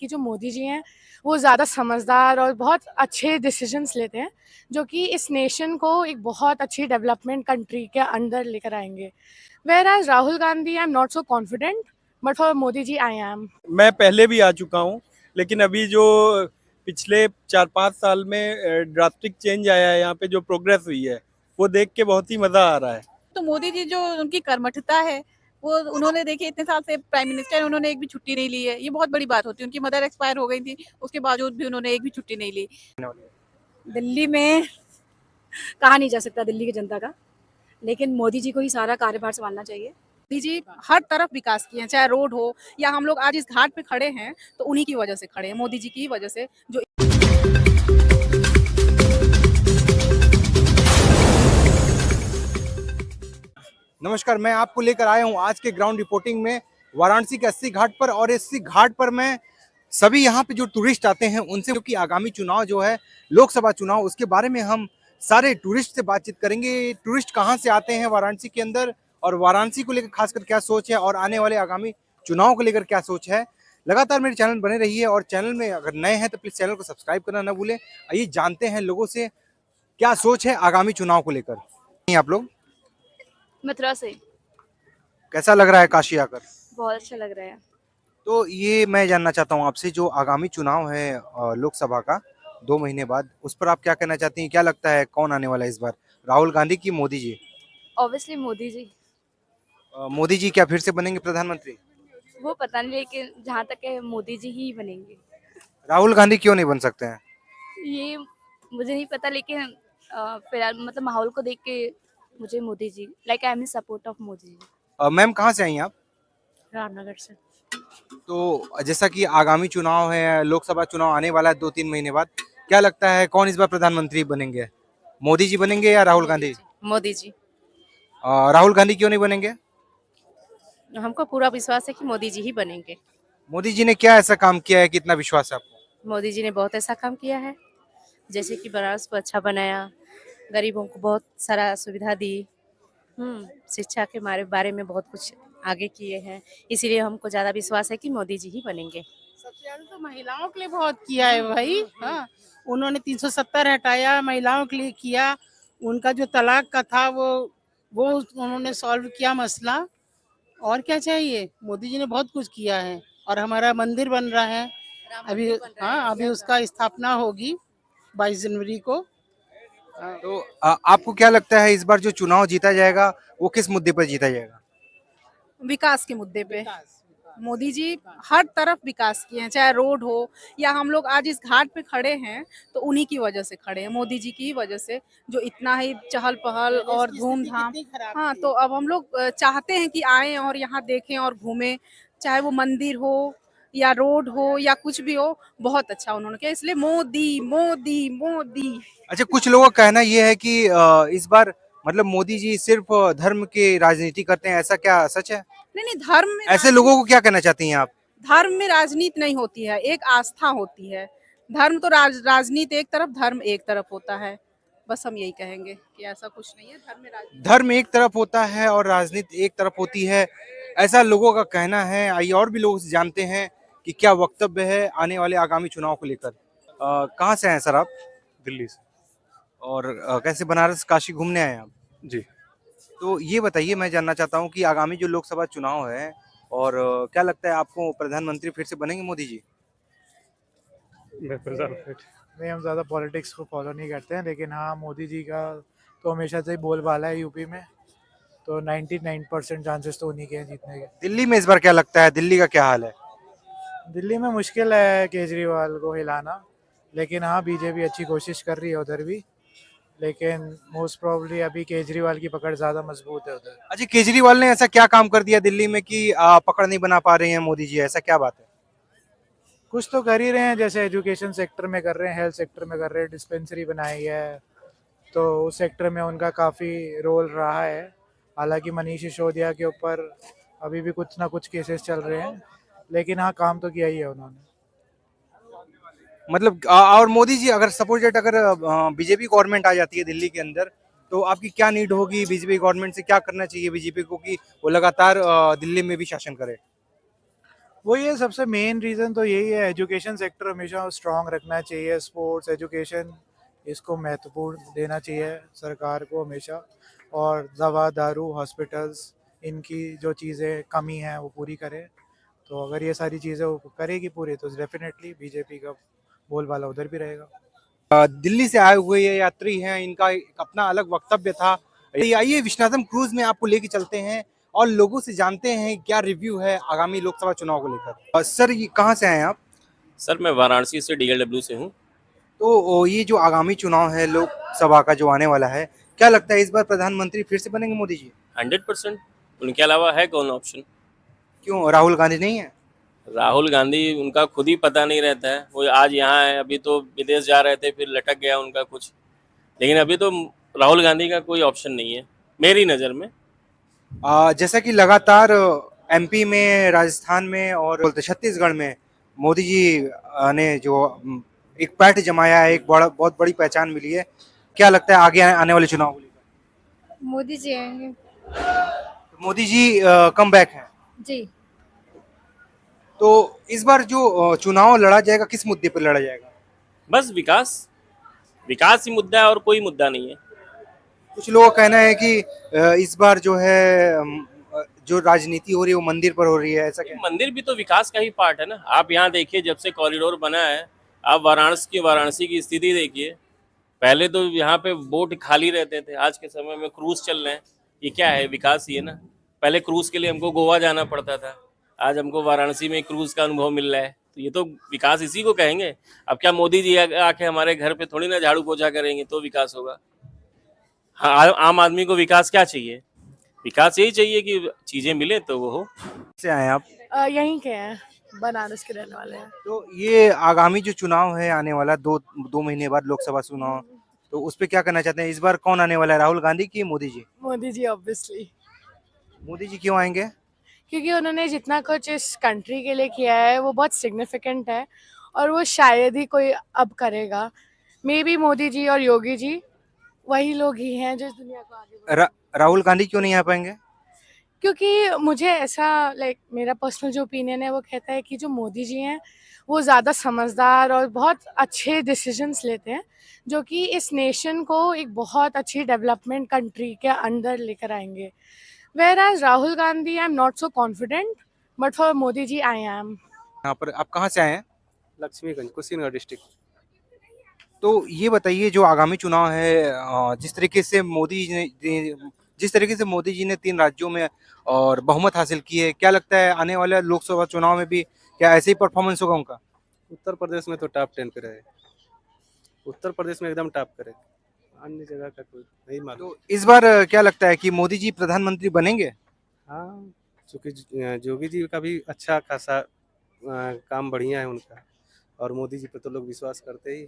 कि जो मोदी जी हैं वो ज़्यादा समझदार और बहुत अच्छे डिसीजंस लेते हैं, जो कि इस नेशन को एक बहुत अच्छी डेवलपमेंट कंट्री के अंदर लेकर आएंगे। Whereas Rahul Gandhi, I am not so confident, but for Modi ji I am. मैं पहले भी आ चुका हूँ, लेकिन अभी जो पिछले 4-5 साल में ड्रास्टिक चेंज आया है, यहाँ पे जो प्रोग्रेस हुई है वो देख के बहुत ही मजा आ रहा है। तो मोदी जी जो उनकी कर्मठता है, वो उन्होंने देखिए इतने साल से प्राइम मिनिस्टर है, उन्होंने एक भी छुट्टी नहीं ली है। ये बहुत बड़ी बात होती है। उनकी मदर एक्सपायर हो गई थी, उसके बावजूद भी उन्होंने एक भी छुट्टी नहीं ली। दिल्ली में कहा नहीं जा सकता दिल्ली की जनता का, लेकिन मोदी जी को ही सारा कार्यभार संभालना चाहिए। मोदी जी हर तरफ विकास किए हैं, चाहे रोड हो या हम लोग आज इस घाट पे खड़े हैं तो उन्हीं की वजह से खड़े हैं, मोदी जी की वजह से। जो नमस्कार, मैं आपको लेकर आया हूं आज के ग्राउंड रिपोर्टिंग में वाराणसी के 80 घाट पर। और 80 घाट पर मैं सभी यहां पे जो टूरिस्ट आते हैं उनसे, क्योंकि आगामी चुनाव जो है लोकसभा चुनाव, उसके बारे में हम सारे टूरिस्ट से बातचीत करेंगे। टूरिस्ट कहां से आते हैं वाराणसी के अंदर, और वाराणसी को लेकर खासकर क्या सोच है, और आने वाले आगामी चुनाव को लेकर क्या सोच है। लगातार मेरे चैनल बने रहिए, और चैनल में अगर नए हैं तो प्लीज चैनल को सब्सक्राइब करना ना भूलें। आइए जानते हैं लोगों से क्या सोच है आगामी चुनाव को लेकर। आप लोग मथुरा से। कैसा लग रहा है काशी आकर? बहुत अच्छा लग रहा है। तो ये मैं जानना चाहता हूँ आपसे, जो आगामी चुनाव है लोकसभा का 2 महीने बाद, उस पर आप क्या कहना चाहती हैं? क्या लगता है कौन आने वाला है इस बार, राहुल गांधी की मोदी जी? ऑब्वियसली मोदी जी। मोदी जी क्या फिर से बनेंगे प्रधानमंत्री? वो पता नहीं, लेकिन जहाँ तक है मोदी जी ही बनेंगे। राहुल गांधी क्यों नहीं बन सकते हैं? ये मुझे नहीं पता, लेकिन फिलहाल मतलब माहौल को देख के मुझे Modi ji, like I am in support of Modi ji. Ma'am कहाँ से आई हैं आप? रामनगर से। तो जैसा कि आगामी चुनाव है, लोकसभा चुनाव आने वाला है 2-3 महीने बाद, क्या लगता है कौन इस बार प्रधानमंत्री बनेंगे? मोदी जी बनेंगे या राहुल गांधी? मोदी जी। राहुल गांधी क्यों नहीं बनेंगे? हमको पूरा विश्वास है कि मोदी जी ही बनेंगे। मोदी जी ने क्या ऐसा काम किया है कि इतना विश्वास है आपको? मोदी जी ने बहुत ऐसा काम किया है, जैसे कि बनारस को अच्छा बनाया, गरीबों को बहुत सारा सुविधा दी, शिक्षा के बारे में बहुत कुछ आगे किए हैं। इसीलिए हमको ज्यादा विश्वास है कि मोदी जी ही बनेंगे। सबसे ज्यादा तो महिलाओं के लिए बहुत किया है भाई। हाँ, उन्होंने 370 हटाया, महिलाओं के लिए किया। उनका जो तलाक का था वो उन्होंने सॉल्व किया मसला। और क्या चाहिए? मोदी जी ने बहुत कुछ किया है। और हमारा मंदिर बन रहा है अभी। हाँ, अभी उसका स्थापना होगी 22 जनवरी को। तो आपको क्या लगता है इस बार जो चुनाव जीता जाएगा वो किस मुद्दे पर जीता जाएगा? विकास के मुद्दे पे मोदी जी हर तरफ विकास किए हैं, चाहे रोड हो या हम लोग आज इस घाट पे खड़े हैं तो उन्हीं की वजह से खड़े हैं, मोदी जी की वजह से। जो इतना ही चहल पहल और धूमधाम। हाँ, तो अब हम लोग चाहते हैं कि आए और यहाँ देखें और घूमें, चाहे वो मंदिर हो या रोड हो या कुछ भी हो। बहुत अच्छा उन्होंने किया, इसलिए मोदी मोदी मोदी। अच्छा, कुछ लोगों का कहना ये है कि इस बार मतलब मोदी जी सिर्फ धर्म की राजनीति करते हैं, ऐसा क्या सच है? नहीं नहीं, धर्म में ऐसे लोगों को क्या कहना चाहती हैं आप? धर्म में राजनीति नहीं होती है, एक आस्था होती है। धर्म तो राजनीति एक तरफ, धर्म एक तरफ होता है। बस हम यही कहेंगे कि ऐसा कुछ नहीं है, धर्म में राजनीति। धर्म एक तरफ होता है और राजनीति एक तरफ होती है, ऐसा लोगों का कहना है। आइए और भी लोग जानते हैं कि क्या वक्तव्य है आने वाले आगामी चुनाव को लेकर। कहाँ से हैं सर आप? दिल्ली से। और कैसे बनारस काशी घूमने आए हैं आप? जी। तो ये बताइए, मैं जानना चाहता हूँ कि आगामी जो लोकसभा चुनाव है, और क्या लगता है आपको प्रधानमंत्री फिर से बनेंगे मोदी जी? नहीं, हम ज़्यादा पॉलिटिक्स को फॉलो नहीं करते हैं, लेकिन हाँ, मोदी जी का तो हमेशा से ही बोलबाला है यूपी में। तो 99% चांसेस तो उन्हीं के हैं जीतने के। दिल्ली में इस बार क्या लगता है, दिल्ली का क्या हाल है? दिल्ली में मुश्किल है केजरीवाल को हिलाना, लेकिन हाँ, बीजेपी अच्छी कोशिश कर रही है उधर भी। लेकिन मोस्ट प्रोबेबली अभी केजरीवाल की पकड़ ज़्यादा मजबूत है उधर। अच्छा, केजरीवाल ने ऐसा क्या काम कर दिया दिल्ली में कि पकड़ नहीं बना पा रहे हैं मोदी जी, ऐसा क्या बात है? कुछ तो कर ही रहे हैं, जैसे एजुकेशन सेक्टर में कर रहे हैं, हेल्थ सेक्टर में कर रहे हैं, डिस्पेंसरी बनाई है, तो उस सेक्टर में उनका काफ़ी रोल रहा है। हालांकि मनीष सिसोदिया के ऊपर अभी भी कुछ ना कुछ केसेस चल रहे हैं, लेकिन हाँ, काम तो किया ही है उन्होंने। मतलब और मोदी जी, अगर सपोज डेट अगर बीजेपी गवर्नमेंट आ जाती है दिल्ली के अंदर, तो आपकी क्या नीड होगी? बीजेपी गवर्नमेंट से क्या करना चाहिए बीजेपी को कि वो लगातार दिल्ली में भी शासन करे? वो ये सबसे मेन रीज़न तो यही है, एजुकेशन सेक्टर हमेशा स्ट्रांग रखना चाहिए, स्पोर्ट्स एजुकेशन इसको महत्वपूर्ण देना चाहिए सरकार को हमेशा, और दवा दारू हॉस्पिटल्स इनकी जो चीज़ें कमी है वो पूरी करे। तो अगर ये सारी चीज़ें वो करेगी पूरी तो डेफिनेटली बीजेपी का बोलबाला उधर भी रहेगा। दिल्ली से आए हुए ये यात्री हैं, इनका एक अपना अलग वक्तव्य था। आइए विश्वनाथम क्रूज में आपको लेके चलते हैं और लोगों से जानते हैं क्या रिव्यू है आगामी लोकसभा चुनाव को लेकर। सर ये कहाँ से आए हैं आप? सर मैं वाराणसी से DLW से हूँ। तो ये जो आगामी चुनाव है लोकसभा का जो आने वाला है, क्या लगता है इस बार प्रधानमंत्री फिर से बनेंगे मोदी जी? 100%। उनके अलावा है कौन ऑप्शन? क्यों राहुल गांधी नहीं है? राहुल गांधी उनका खुद ही पता नहीं रहता है। वो आज यहाँ है, अभी तो विदेश जा रहे थे, फिर लटक गया उनका कुछ। लेकिन अभी तो राहुल गांधी का कोई ऑप्शन नहीं है मेरी नज़र में। जैसा कि लगातार MP में, राजस्थान में और छत्तीसगढ़ में मोदी जी ने जो एक पैठ जमाया है, एक बहुत बड़ी पहचान मिली है, क्या लगता है आगे आने वाले चुनाव को लेकर? मोदी जी आएंगे मोदी जी कम बैक है, जी। तो इस बार जो चुनाव लड़ा जाएगा किस मुद्दे पर लड़ा जाएगा? बस विकास, विकास ही मुद्दा है और कोई मुद्दा नहीं है। कुछ लोगों का कहना है कि इस बार जो है जो राजनीति हो रही है वो मंदिर पर हो रही है, ऐसा क्या? मंदिर भी तो विकास का ही पार्ट है ना। आप यहाँ देखिए, जब से कॉरिडोर बना है, आप वाराणसी की स्थिति देखिए। पहले तो यहाँ पे बोट खाली रहते थे, आज के समय में क्रूज चल रहे हैं। ये क्या है? विकास ही है ना। पहले क्रूज के लिए हमको गोवा जाना पड़ता था, आज हमको वाराणसी में क्रूज का अनुभव मिल रहा है। तो ये तो विकास इसी को कहेंगे। अब क्या मोदी जी आके हमारे घर पे थोड़ी ना झाड़ू पोछा करेंगे तो विकास होगा? हाँ, आम आदमी को विकास क्या चाहिए? विकास यही चाहिए कि चीजें मिले तो वो हो। से आए आप? यहीं के हैं, बनारस के रहने वाले हैं। तो ये आगामी जो चुनाव है आने वाला दो महीने बाद लोकसभा चुनाव, तो उस पर क्या करना चाहते हैं? इस बार कौन आने वाला है, राहुल गांधी की मोदी जी? मोदी जी ऑब्वियसली, मोदी जी क्यों आएंगे? क्योंकि उन्होंने जितना कुछ इस कंट्री के लिए किया है वो बहुत सिग्निफिकेंट है और वो शायद ही कोई अब करेगा। मे बी मोदी जी और योगी जी वही लोग ही हैं जो इस दुनिया को आगे बढ़ा। राहुल गांधी क्यों नहीं आ पाएंगे? क्योंकि मुझे ऐसा मेरा पर्सनल जो ओपिनियन है वो कहता है कि जो मोदी जी हैं वो ज़्यादा समझदार और बहुत अच्छे डिसीजंस लेते हैं जो कि इस नेशन को एक बहुत अच्छी डेवलपमेंट कंट्री के अंदर लेकर आएंगे। Whereas Rahul Gandhi, I'm not so confident, but for Modi ji, I am. यहाँ पर आप कहाँ से आए हैं? लक्ष्मीगंज, कुशीनगर डिस्ट्रिक्ट। तो ये बताइए जो आगामी चुनाव है, जिस तरीके से मोदी जी ने 3 राज्यों में और बहुमत हासिल की है, क्या लगता है आने वाले लोकसभा चुनाव में भी क्या ऐसे ही परफॉर्मेंस होगा उनका? उत्तर प्रदेश में तो टॉप 10 पे रहे, उत्तर प्रदेश में एकदम टॉप करे, अन्य जगह का कोई नहीं मालूम। तो इस बार क्या लगता है कि मोदी जी प्रधानमंत्री बनेंगे? हाँ, चूँकि योगी जी का भी अच्छा खासा काम बढ़िया है उनका, और मोदी जी पे तो लोग विश्वास करते ही।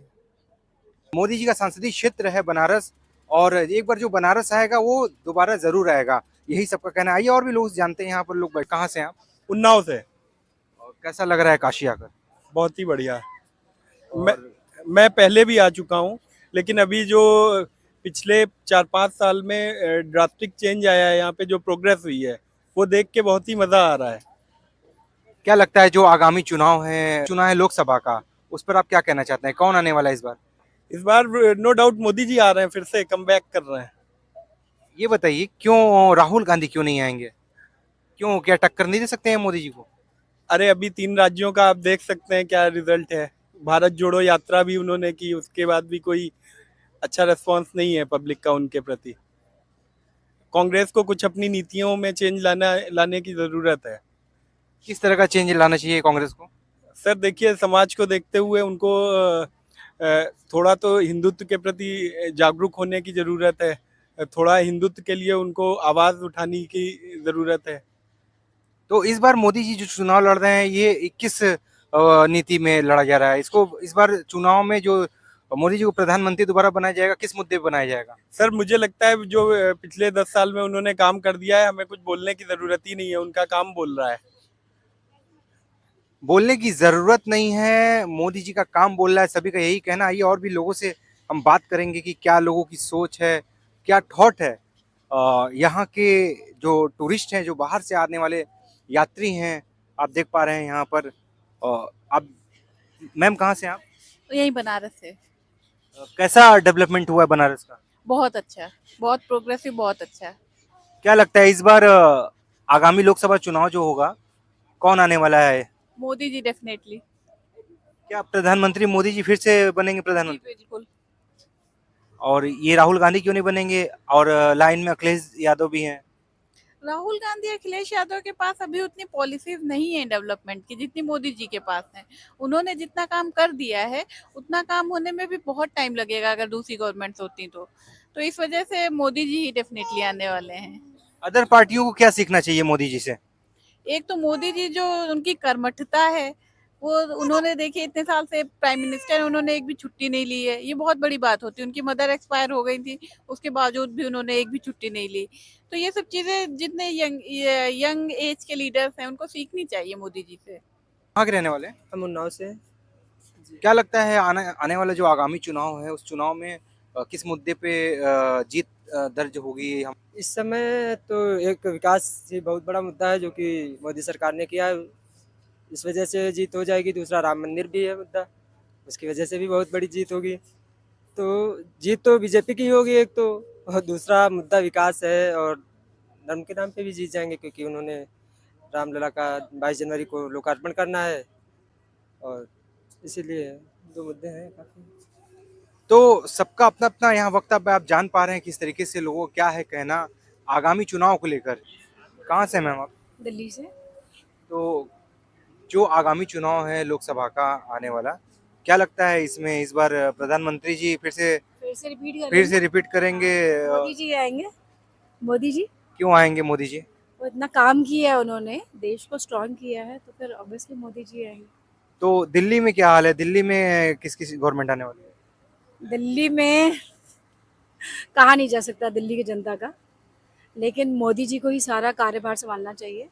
मोदी जी का संसदीय क्षेत्र है बनारस, और एक बार जो बनारस आएगा वो दोबारा जरूर आएगा, यही सबका कहना है। आइए और भी लोग जानते हैं यहाँ पर लोग। कहाँ से हैं आप? उन्नाव से। और कैसा लग रहा है काशी आकर? बहुत ही बढ़िया। मैं पहले भी आ चुका हूँ, लेकिन अभी जो पिछले 4-5 साल में ड्रास्टिक चेंज आया है, यहाँ पे जो प्रोग्रेस हुई है वो देख के बहुत ही मज़ा आ रहा है। क्या लगता है जो आगामी चुनाव है लोकसभा का, उस पर आप क्या कहना चाहते हैं? कौन आने वाला है इस बार? इस बार नो डाउट मोदी जी आ रहे हैं, फिर से कम बैक कर रहे हैं। ये बताइए क्यों राहुल गांधी क्यों नहीं आएंगे? क्यों, क्या टक्कर नहीं दे सकते हैं मोदी जी को? अरे अभी 3 राज्यों का आप देख सकते हैं क्या रिजल्ट है। भारत जोड़ो यात्रा भी उन्होंने की, उसके बाद भी कोई अच्छा रिस्पॉन्स नहीं है पब्लिक का उनके प्रति। कांग्रेस को कुछ अपनी नीतियों में चेंज लाने की ज़रूरत है। किस तरह का चेंज लाना चाहिए कांग्रेस को? सर देखिए, समाज को देखते हुए उनको थोड़ा तो हिंदुत्व के प्रति जागरूक होने की ज़रूरत है, थोड़ा हिंदुत्व के लिए उनको आवाज़ उठाने की ज़रूरत है। तो इस बार मोदी जी जो चुनाव लड़ रहे हैं ये किस नीति में लड़ा जा रहा है? इसको इस बार चुनाव में जो मोदी जी को प्रधानमंत्री दोबारा बनाया जाएगा, किस मुद्दे पर बनाया जाएगा? सर मुझे लगता है जो पिछले 10 साल में उन्होंने काम कर दिया है, हमें कुछ बोलने की ज़रूरत ही नहीं है, उनका काम बोल रहा है। बोलने की जरूरत नहीं है, मोदी जी का काम बोल रहा है, सभी का यही कहना। आइए और भी लोगों से हम बात करेंगे कि क्या लोगों की सोच है, क्या थॉट है। यहाँ के जो टूरिस्ट हैं, जो बाहर से आने वाले यात्री हैं, आप देख पा रहे हैं यहाँ पर। आप मैम कहाँ से हैं आप? यही बनारस से। कैसा डेवलपमेंट हुआ है बनारस का? बहुत अच्छा, बहुत प्रोग्रेसिव, बहुत अच्छा। क्या लगता है इस बार आगामी लोकसभा चुनाव जो होगा कौन आने वाला है? मोदी जी डेफिनेटली। क्या प्रधानमंत्री मोदी जी फिर से बनेंगे प्रधानमंत्री? बिल्कुल। और ये राहुल गांधी क्यों नहीं बनेंगे? और लाइन में अखिलेश यादव भी हैं। राहुल गांधी, अखिलेश यादव के पास अभी उतनी पॉलिसीज नहीं है डेवलपमेंट की जितनी मोदी जी के पास है। उन्होंने जितना काम कर दिया है उतना काम होने में भी बहुत टाइम लगेगा अगर दूसरी गवर्नमेंट्स होती तो इस वजह से मोदी जी ही डेफिनेटली आने वाले हैं। अदर पार्टियों को क्या सीखना चाहिए मोदी जी से? एक तो मोदी जी जो उनकी कर्मठता है, वो उन्होंने देखिए इतने साल से प्राइम मिनिस्टर, उन्होंने एक भी छुट्टी नहीं ली है। ये बहुत बड़ी बात होती है। उनकी मदर एक्सपायर हो गई थी, उसके बावजूद भी उन्होंने एक भी छुट्टी नहीं ली। तो ये सब चीजें जितने यंग एज के लीडर्स हैं उनको सीखनी चाहिए मोदी जी से। कहाँ के रहने वाले हैं? हम उन्नाव से। क्या लगता है आने वाला जो आगामी चुनाव है उस चुनाव में किस मुद्दे पे जीत दर्ज होगी? हम इस समय तो एक विकास ही बहुत बड़ा मुद्दा है जो कि मोदी सरकार ने किया है, इस वजह से जीत हो जाएगी। दूसरा राम मंदिर भी है मुद्दा, उसकी वजह से भी बहुत बड़ी जीत होगी। तो जीत तो बीजेपी की होगी एक तो, और दूसरा मुद्दा विकास है, और धर्म के नाम पे भी जीत जाएंगे क्योंकि उन्होंने रामलला का 22 जनवरी को लोकार्पण करना है, और इसीलिए दो मुद्दे हैं काफी। तो सबका अपना अपना यहाँ वक्तव्य आप जान पा रहे हैं किस तरीके से लोगों का क्या है कहना आगामी चुनाव को लेकर। कहाँ से मैम आप? दिल्ली से। तो जो आगामी चुनाव है लोकसभा का आने वाला, क्या लगता है इसमें इस बार प्रधानमंत्री जी फिर से रिपीट करेंगे? मोदी जी आएंगे। मोदी जी क्यों आएंगे मोदी जी? वो इतना काम किया है, उन्होंने देश को स्ट्रांग किया है, तो फिर ऑब्वियसली मोदी जी आएंगे। तो दिल्ली में क्या हाल है? दिल्ली में किस किस गवर्नमेंट आने वाली है? दिल्ली में कहा नहीं जा सकता दिल्ली की जनता का, लेकिन मोदी जी को ही सारा कार्यभार संभालना चाहिए।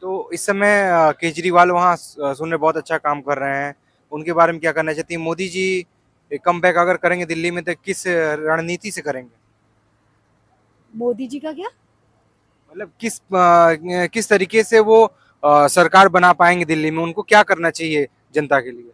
तो इस समय केजरीवाल वहाँ सुन रहे बहुत अच्छा काम कर रहे हैं, उनके बारे में क्या करना चाहती है? मोदी जी कम बैक अगर करेंगे दिल्ली में तो किस रणनीति से करेंगे? मोदी जी का क्या? मतलब किस तरीके से वो सरकार बना पाएंगे दिल्ली में? उनको क्या करना चाहिए जनता के लिए?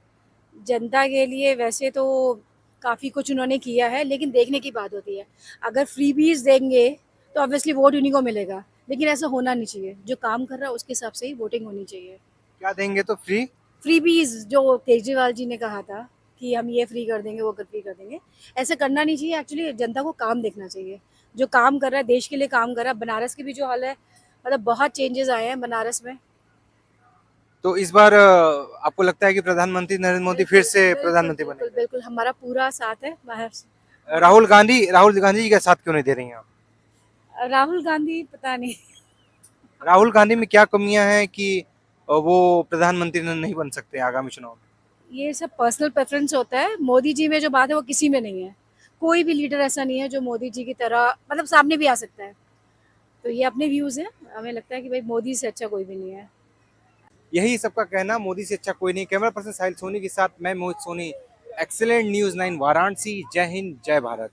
जनता के लिए वैसे तो काफ़ी कुछ उन्होंने किया है, लेकिन देखने की बात होती है। अगर फ्रीबीज देंगे तो ऑब्वियसली वोट उन्हीं को मिलेगा, लेकिन ऐसा होना नहीं चाहिए। जो काम कर रहा है उसके हिसाब से ही वोटिंग होनी चाहिए। क्या देंगे तो फ्रीबीज जो केजरीवाल जी ने कहा था कि हम ये फ्री कर देंगे, वो फ्री कर देंगे, ऐसा करना नहीं चाहिए। एक्चुअली जनता को काम देखना चाहिए। जो काम कर रहा है, देश के लिए काम कर रहा है। बनारस की भी जो हाल है, मतलब बहुत चेंजेस आए हैं बनारस में। तो इस बार आपको लगता है कि प्रधानमंत्री नरेंद्र मोदी फिर से प्रधानमंत्री बने? बिल्कुल हमारा पूरा साथ है। राहुल गांधी जी का साथ क्यों नहीं दे रही हैं आप? राहुल गांधी पता नहीं। राहुल गांधी में क्या कमियां हैं कि वो प्रधानमंत्री नहीं बन सकते आगामी चुनाव में? ये सब पर्सनल प्रेफरेंस होता है। मोदी जी में जो बात है वो किसी में नहीं है। कोई भी लीडर ऐसा नहीं है जो मोदी जी की तरह मतलब सामने भी आ सकता है। तो ये अपने व्यूज हैं। हमें लगता है कि भाई मोदी से अच्छा कोई भी नहीं है। यही सबका कहना, मोदी से अच्छा कोई नहीं। कैमरा पर्सन साहिल सोनी के साथ मैं मोहित सोनी, एक्सीलेंट न्यूज़ 9 वाराणसी। जय हिंद, जय भारत।